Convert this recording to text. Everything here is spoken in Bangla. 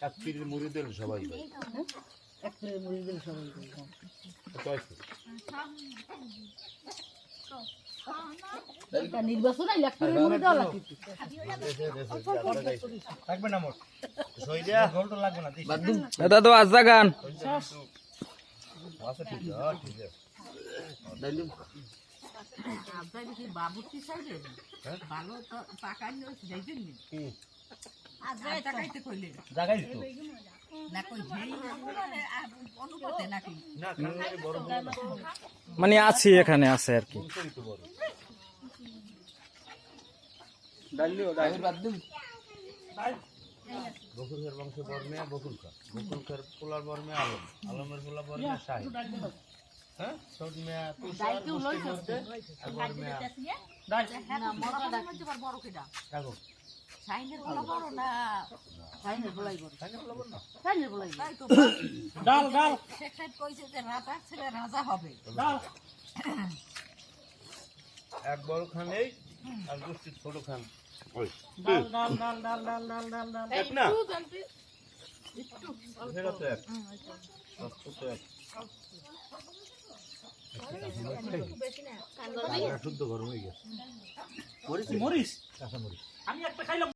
এক পিড়ির মুড়ি দিল সবাই এক প্লেট মুড়ি দিলে সবাই এটা নির্বাচন আইলে এক প্লেট মুড়ি দেওয়া লাগবে থাকবে না মোট সই দেয়া গোলটা লাগবে না এটা তো আজা গান আচ্ছা ঠিক আছে ডাইলু আপনার কি বাবুর্চি সাইডে ভালো তো টাকাই নইছে যাইতেন নি আজা টাকাইতে কইলে জায়গায় তো না কই যেই অনুপাতে নাকি না কারণে বড় মানে আছি এখানে আছে আর কি তো বড় ডাইলু ডাইল বাদ দিন বকুলখার বংশ বর্মে বকুলখার পোলার বর্মে আলমের পোলা বর্মে শাহী হ্যাঁ সব মেয়া তুষার মুষ্টির মধ্যে আর বর্মে ডাল না মরা ডাকতে পার বড় কিডা রাখো সাইনের বলা বড় না সাইনের বলাই বড় তাই না বলবো না সাইনের বলাই তাই তো ডাল ডাল শেখ সাহেব কইছে যে রাজা ছেলে রাজা হবে ডাল এক বড় খান এই আর গুষ্টি ছোট খান ওই ডাল ডাল ডাল ডাল ডাল ডাল ডাল ডাল এক না সেটা তো এক তো এক শুদ্ধ গরম হয়ে গেছে মরিস কাঁচা মরিচ আমি একটা খাইলাম